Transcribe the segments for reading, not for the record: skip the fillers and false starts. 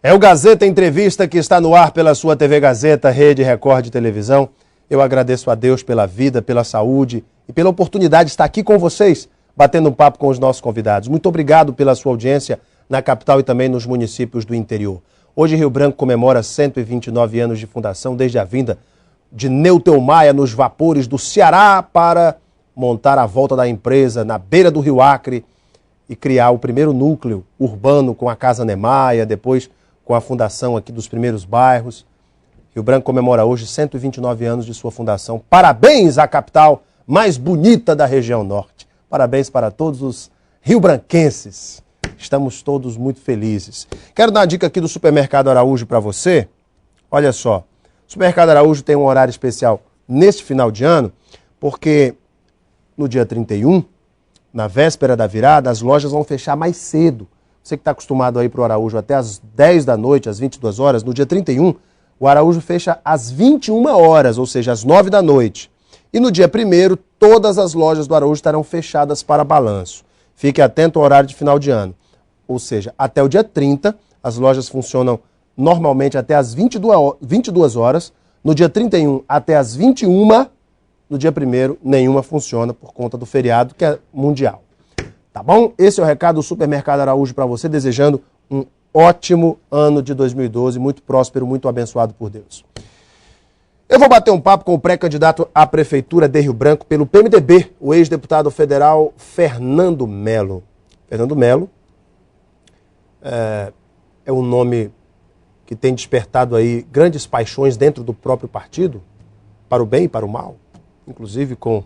É o Gazeta Entrevista que está no ar pela sua TV Gazeta, Rede Record de Televisão. Eu agradeço a Deus pela vida, pela saúde e pela oportunidade de estar aqui com vocês, batendo um papo com os nossos convidados. Muito obrigado pela sua audiência na capital e também nos municípios do interior. Hoje Rio Branco comemora 129 anos de fundação, desde a vinda de Newton Maia nos vapores do Ceará para montar a volta da empresa na beira do Rio Acre e criar o primeiro núcleo urbano com a Casa Niemeyer, depois com a fundação aqui dos primeiros bairros. Rio Branco comemora hoje 129 anos de sua fundação. Parabéns à capital mais bonita da região norte. Parabéns para todos os riobranquenses. Estamos todos muito felizes. Quero dar uma dica aqui do Supermercado Araújo para você. Olha só, o Supermercado Araújo tem um horário especial neste final de ano, porque no dia 31, na véspera da virada, as lojas vão fechar mais cedo. Você que está acostumado a ir para o Araújo até às 10 da noite, às 22 horas, no dia 31, o Araújo fecha às 21 horas, ou seja, às 9 da noite. E no dia 1º, todas as lojas do Araújo estarão fechadas para balanço. Fique atento ao horário de final de ano. Ou seja, até o dia 30, as lojas funcionam normalmente até às 22 horas. No dia 31, até às 21, no dia 1º, nenhuma funciona por conta do feriado, que é mundial. Tá bom? Esse é o recado do Supermercado Araújo para você, desejando um ótimo ano de 2012, muito próspero, muito abençoado por Deus. Eu vou bater um papo com o pré-candidato à Prefeitura de Rio Branco pelo PMDB, o ex-deputado federal Fernando Melo. Fernando Melo é um nome que tem despertado aí grandes paixões dentro do próprio partido, para o bem e para o mal, inclusive com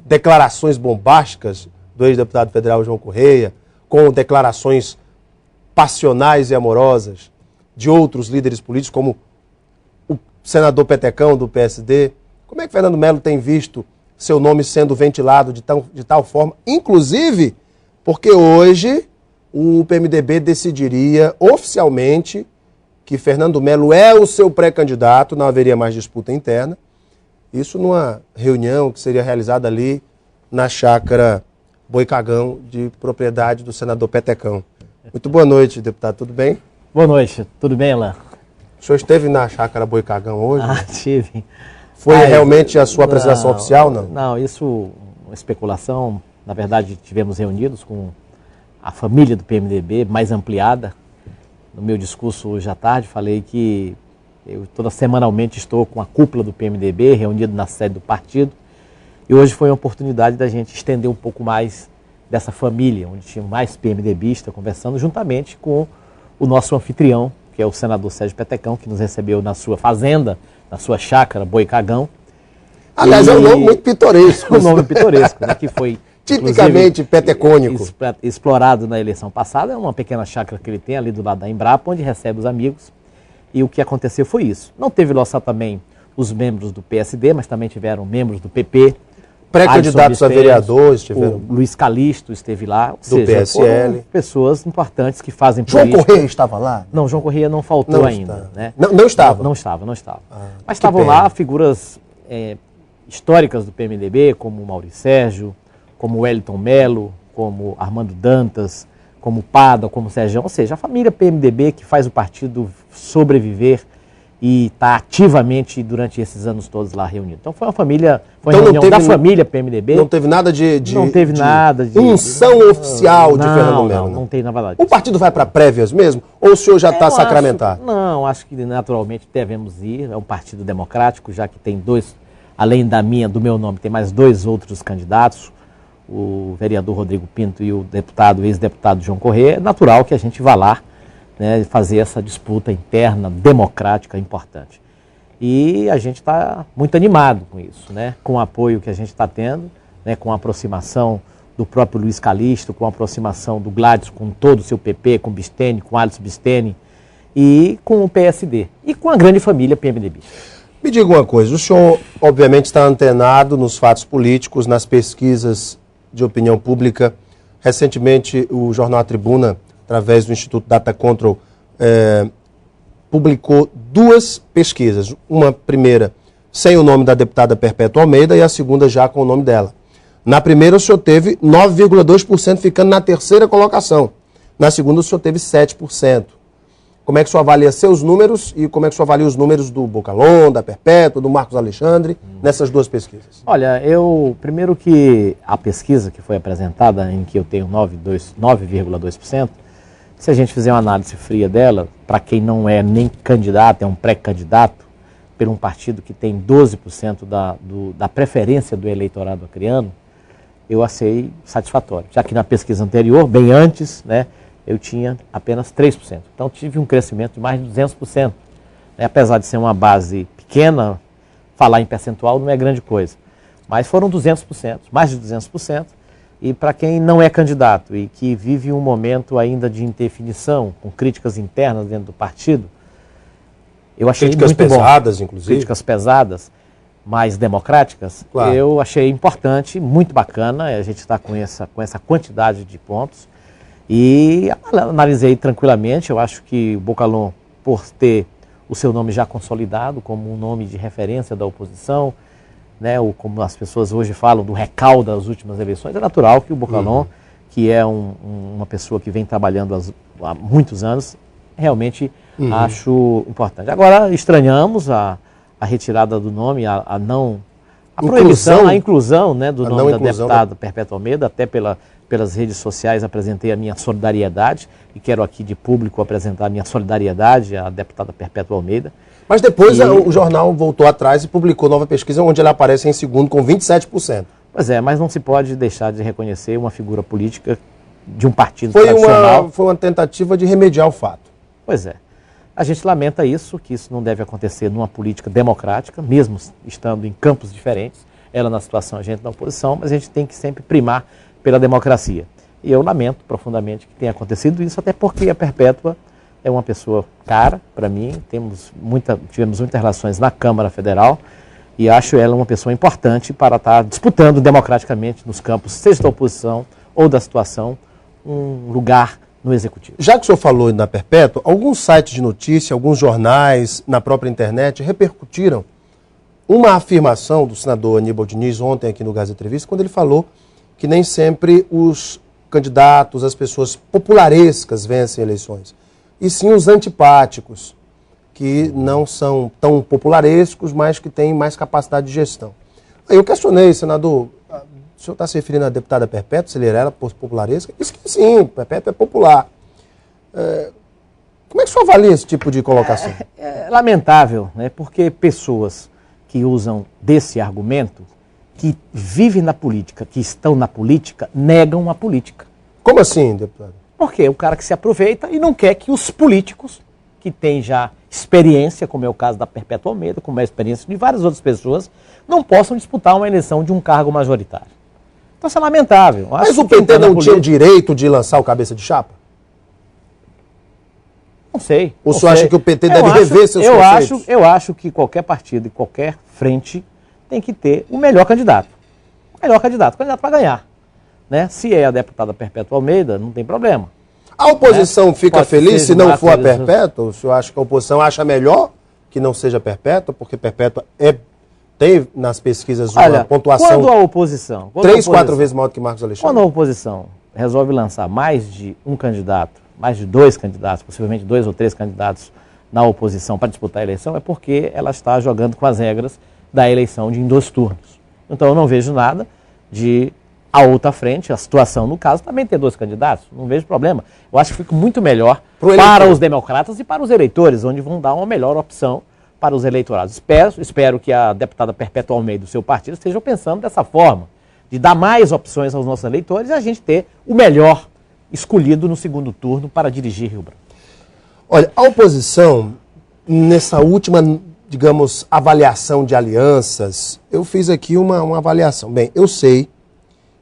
declarações bombásticas do ex-deputado federal João Correia, com declarações passionais e amorosas de outros líderes políticos, como o senador Petecão, do PSD. Como é que Fernando Melo tem visto seu nome sendo ventilado de tal forma? Inclusive, porque hoje o PMDB decidiria oficialmente que Fernando Melo é o seu pré-candidato, não haveria mais disputa interna. Isso numa reunião que seria realizada ali na chácara Boicagão, de propriedade do senador Petecão. Muito boa noite, deputado, tudo bem? Boa noite, tudo bem, Alain? O senhor esteve na chácara Boicagão hoje? Tive. Foi realmente a sua apresentação oficial, não? Não, isso é uma especulação. Na verdade, tivemos reunidos com a família do PMDB, mais ampliada. No meu discurso hoje à tarde, falei que eu semanalmente estou com a cúpula do PMDB, reunido na sede do partido. E hoje foi uma oportunidade da gente estender um pouco mais dessa família, onde tinha mais PMDBista conversando, juntamente com o nosso anfitrião, que é o senador Sérgio Petecão, que nos recebeu na sua fazenda, na sua chácara Boicagão. Aliás, é um nome muito pitoresco. Um nome pitoresco, né, que foi tipicamente petecônico. Explorado na eleição passada. É uma pequena chácara que ele tem ali do lado da Embrapa, onde recebe os amigos. E o que aconteceu foi isso. Não teve lá também os membros do PSD, mas também tiveram membros do PP. Pré-candidatos a vereadores tiveram. O Luiz Calixto esteve lá. Do PSL. Pessoas importantes que fazem política. João Correia estava lá? Não, João Correia não faltou ainda. Né? Não estava? Não estava. Mas estavam lá figuras históricas do PMDB, como o Maurício Sérgio, como o Wellington Melo, como Armando Dantas, como Pada, como Sérgio. Ou seja, a família PMDB que faz o partido sobreviver e está ativamente durante esses anos todos lá reunido. Então foi uma família, foi uma reunião da família PMDB. Não teve nada de unção oficial de Fernando Melo. Não tem, na verdade. O partido vai para prévias mesmo? Ou o senhor já está sacramentado? Acho que naturalmente devemos ir. É um partido democrático, já que tem dois, além do meu nome, tem mais dois outros candidatos, o vereador Rodrigo Pinto e o ex-deputado João Correia. É natural que a gente vá lá, né, fazer essa disputa interna, democrática, importante. E a gente está muito animado com isso, né, com o apoio que a gente está tendo, né, com a aproximação do próprio Luiz Calixto, com a aproximação do Gladys com todo o seu PP, com Bisteni, com Alisson Bisteni e com o PSD. E com a grande família PMDB. Me diga uma coisa, o senhor obviamente está antenado nos fatos políticos, nas pesquisas de opinião pública. Recentemente o jornal A Tribuna, através do Instituto Data Control, publicou duas pesquisas. Uma primeira sem o nome da deputada Perpétua Almeida e a segunda já com o nome dela. Na primeira o senhor teve 9,2% ficando na terceira colocação. Na segunda o senhor teve 7%. Como é que o senhor avalia seus números e como é que o senhor avalia os números do Bocalhon, da Perpétua, do Marcos Alexandre, nessas duas pesquisas? Olha, primeiro que a pesquisa que foi apresentada, em que eu tenho 9,2%, se a gente fizer uma análise fria dela, para quem não é nem candidato, é um pré-candidato, por um partido que tem 12% da preferência do eleitorado acreano, eu achei satisfatório. Já que na pesquisa anterior, bem antes, né, eu tinha apenas 3%. Então tive um crescimento de mais de 200%. Apesar de ser uma base pequena, falar em percentual não é grande coisa. Mas foram 200%, mais de 200%. E para quem não é candidato e que vive um momento ainda de indefinição, com críticas internas dentro do partido, eu achei críticas muito pesadas, bom. inclusive. Críticas pesadas, mais democráticas. Claro. Eu achei importante, muito bacana, a gente está com essa quantidade de pontos. E analisei tranquilamente, eu acho que o Bocalhon, por ter o seu nome já consolidado como um nome de referência da oposição, né, ou como as pessoas hoje falam, do recaldo das últimas eleições, é natural que o Bocalhon, que é uma pessoa que vem trabalhando há muitos anos, realmente acho importante. Agora, estranhamos a retirada do nome, a proibição, a inclusão, né, do nome da deputada Perpétua Almeida, até pelas redes sociais apresentei a minha solidariedade e quero aqui de público apresentar a minha solidariedade à deputada Perpétua Almeida. Mas depois o jornal voltou atrás e publicou nova pesquisa onde ela aparece em segundo com 27%. Pois é, mas não se pode deixar de reconhecer uma figura política de um partido tradicional. Foi uma tentativa de remediar o fato. Pois é. A gente lamenta isso, que isso não deve acontecer numa política democrática, mesmo estando em campos diferentes, ela na situação, a gente na oposição, mas a gente tem que sempre primar pela democracia. E eu lamento profundamente que tenha acontecido isso, até porque a Perpétua é uma pessoa cara para mim, tivemos muitas relações na Câmara Federal e acho ela uma pessoa importante para estar disputando democraticamente nos campos, seja da oposição ou da situação, um lugar no Executivo. Já que o senhor falou na Perpétua, alguns sites de notícia, alguns jornais, na própria internet, repercutiram uma afirmação do senador Aníbal Diniz ontem aqui no Gazeta Entrevista, quando ele falou que nem sempre os candidatos, as pessoas popularescas vencem eleições, e sim os antipáticos, que não são tão popularescos, mas que têm mais capacidade de gestão. Aí eu questionei, senador, o senhor está se referindo à deputada Perpétua, se ele era popularesca? Disse que sim, Perpétua é popular. Como é que o senhor avalia esse tipo de colocação? É lamentável, né? Porque pessoas que usam desse argumento, que vivem na política, que estão na política, negam a política. Como assim, deputado? Porque é o cara que se aproveita e não quer que os políticos, que têm já experiência, como é o caso da Perpétua Almeida, como é a experiência de várias outras pessoas, não possam disputar uma eleição de um cargo majoritário. Então isso é lamentável. Mas o PT não tinha o direito de lançar o cabeça de chapa? Não sei. Ou o senhor acha que o PT deve rever seus conceitos? Eu acho que qualquer partido e qualquer frente tem que ter o melhor candidato. O candidato para ganhar. Né? Se é a deputada Perpétua Almeida, não tem problema. A oposição fica feliz se não for a Perpétua? O senhor acha que a oposição acha melhor que não seja Perpétua? Porque Perpétua tem nas pesquisas uma pontuação quando a oposição 4 vezes maior do que Marcos Alexandre. Quando a oposição resolve lançar mais de um candidato, mais de 2 candidatos, possivelmente 2 ou 3 candidatos na oposição para disputar a eleição, é porque ela está jogando com as regras da eleição em 2 turnos. Então eu não vejo nada de a outra frente, a situação no caso, também ter 2 candidatos, não vejo problema. Eu acho que fica muito melhor para os democratas e para os eleitores, onde vão dar uma melhor opção para os eleitorados. Espero que a deputada Perpétua Almeida do seu partido estejam pensando dessa forma, de dar mais opções aos nossos eleitores e a gente ter o melhor escolhido no segundo turno para dirigir Rio Branco. Olha, a oposição, nessa última, digamos, avaliação de alianças, eu fiz aqui uma avaliação. Bem, eu sei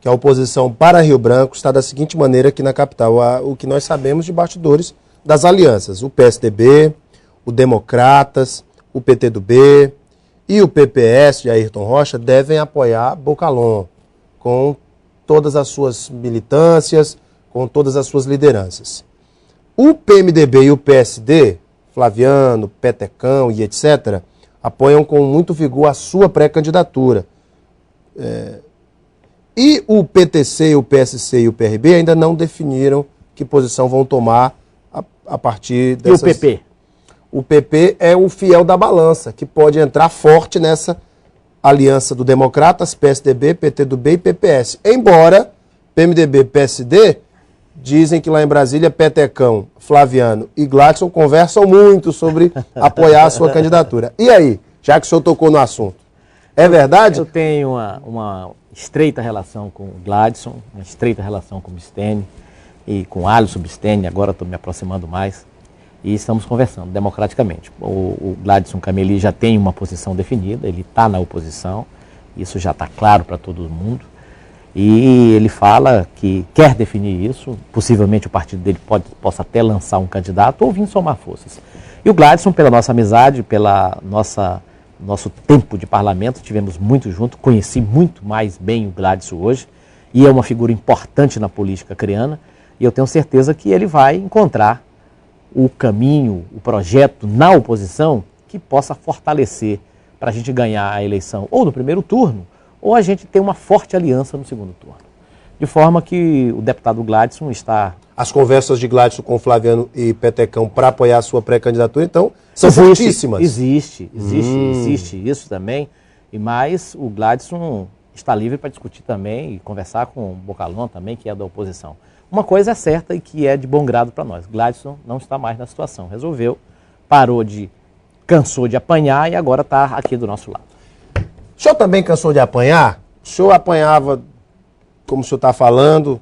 que a oposição para Rio Branco está da seguinte maneira aqui na capital, o que nós sabemos de bastidores das alianças. O PSDB, o Democratas, o PTdoB e o PPS de Ayrton Rocha devem apoiar Bocalhon com todas as suas militâncias, com todas as suas lideranças. O PMDB e o PSD, Flaviano, Petecão e etc., apoiam com muito vigor a sua pré-candidatura. E o PTC, o PSC e o PRB ainda não definiram que posição vão tomar a partir dessas... E o PP? O PP é o fiel da balança, que pode entrar forte nessa aliança do Democratas, PSDB, PTB e PPS. Embora PMDB e PSD dizem que lá em Brasília, Petecão, Flaviano e Gladson conversam muito sobre apoiar a sua candidatura. E aí, já que o senhor tocou no assunto, é verdade? Eu tenho uma estreita relação com o Gladson, uma estreita relação com o Bisteni e com o Alisson Bisteni, agora estou me aproximando mais, e estamos conversando democraticamente. O Gladson Cameli já tem uma posição definida, ele está na oposição, isso já está claro para todo mundo, e ele fala que quer definir isso, possivelmente o partido dele possa até lançar um candidato ou vir somar forças. E o Gladson, pela nossa amizade, pela nosso tempo de parlamento, tivemos muito junto, conheci muito mais bem o Gladson hoje, e é uma figura importante na política acreana, e eu tenho certeza que ele vai encontrar o caminho, o projeto na oposição que possa fortalecer para a gente ganhar a eleição ou no primeiro turno, ou a gente ter uma forte aliança no segundo turno. De forma que o deputado Gladson está... As conversas de Gladson com Flaviano e Petecão para apoiar a sua pré-candidatura, então, são fortíssimas. Existe isso também, mas o Gladson está livre para discutir também e conversar com o Bocalon também, que é da oposição. Uma coisa é certa e que é de bom grado para nós. Gladson não está mais na situação. Resolveu, cansou de apanhar e agora está aqui do nosso lado. O senhor também cansou de apanhar? O senhor apanhava, como o senhor está falando,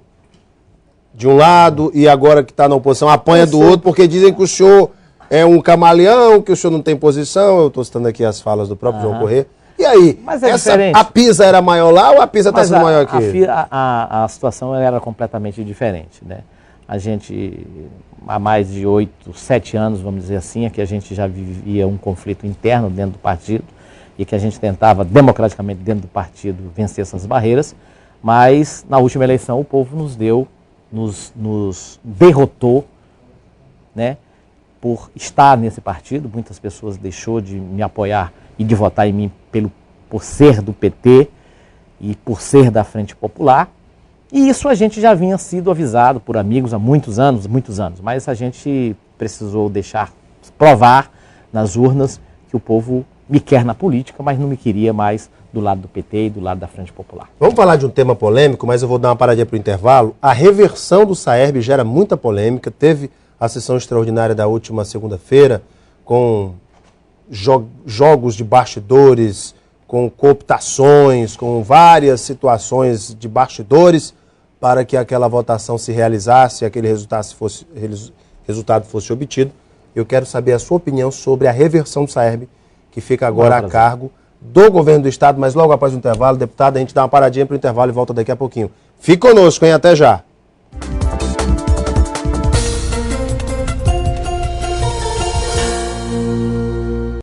de um lado e agora que está na oposição apanha do outro, porque dizem que o senhor é um camaleão, que o senhor não tem posição. Eu estou citando aqui as falas do próprio João Corrêa. E aí, mas é diferente. A Pisa era maior lá ou a Pisa está sendo maior aqui? A situação era completamente diferente, né? A gente, há mais de 8, 7 anos, vamos dizer assim, é que a gente já vivia um conflito interno dentro do partido e que a gente tentava democraticamente dentro do partido vencer essas barreiras, mas na última eleição o povo nos derrotou, né? Por estar nesse partido. Muitas pessoas deixou de me apoiar e de votar em mim por ser do PT e por ser da Frente Popular. E isso a gente já vinha sido avisado por amigos há muitos anos, mas a gente precisou provar nas urnas que o povo me quer na política, mas não me queria mais do lado do PT e do lado da Frente Popular. Vamos falar de um tema polêmico, mas eu vou dar uma paradinha para o intervalo. A reversão do Saerb gera muita polêmica. Teve a sessão extraordinária da última segunda-feira com jogos de bastidores, com cooptações, com várias situações de bastidores para que aquela votação se realizasse e aquele resultado fosse obtido. Eu quero saber a sua opinião sobre a reversão do Saerb, que fica agora a cargo do governo do estado, mas logo após o intervalo, deputado, a gente dá uma paradinha para o intervalo e volta daqui a pouquinho. Fique conosco, hein? Até já.